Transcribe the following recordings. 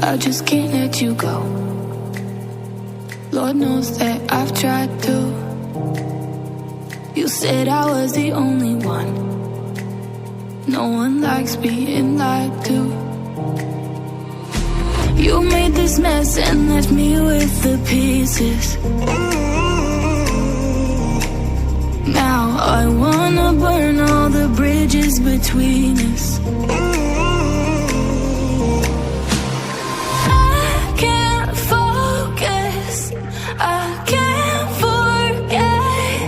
I just can't let you go. Lord knows that I've tried to. You said I was the only one. No one likes being lied to. You made this mess and left me with the pieces. Now I wanna burn all the bridges between us. I can't focus, I can't forget.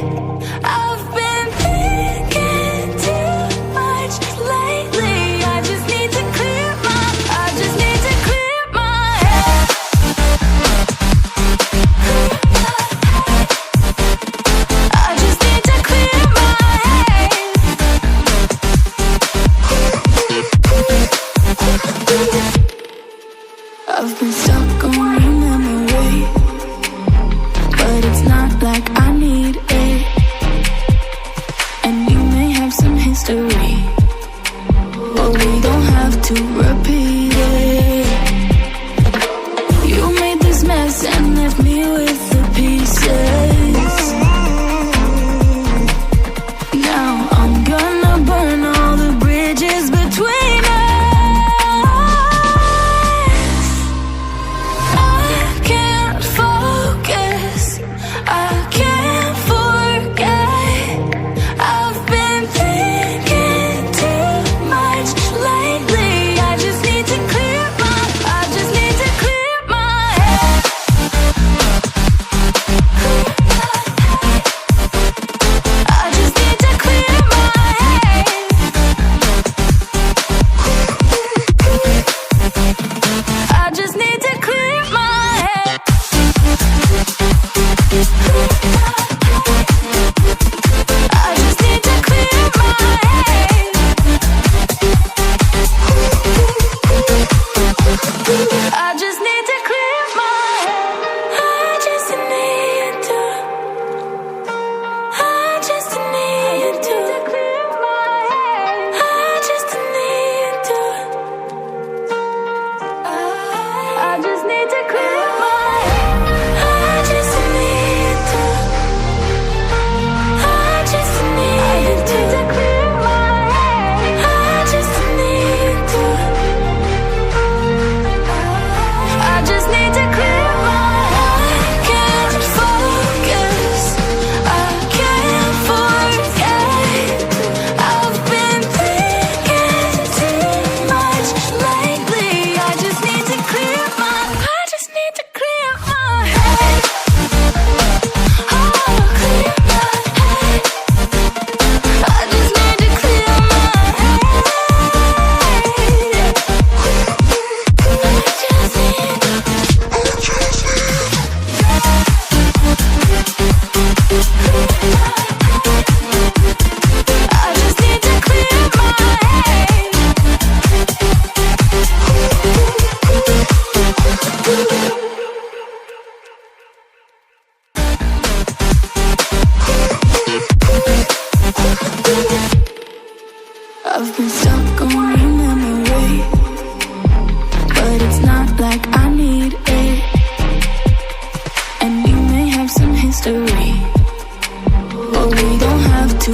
I've been thinking too much lately. I just need to clear my head. I just need to clear my head. I've been stuck on your memory, but it's not like I need it. And you may have some history, but we don't have to repeat it. You made this mess and left me with the pieces. Now I'm gonna burn all the bridges between us. I can't focus, I can't forget. I've been thinking too much lately. I just need to clear my head. I just need to clear my head. I just need to clear my head. I just need to clear my head. I just need to clear my head. I just need to. I just need to clear my head. I just need to. I just need to clear my head. I just need to. I just need to clear my head. I just need to. I just need to clear my head. I can't focus, I can't forget. I've been thinking too much lately. I just need to clear my head. Oh, clear my head. I just need to clear my head. I just need to clear my head. I've been stuck on your memory, but it's not like I need it. And you may have some history, but we don't have to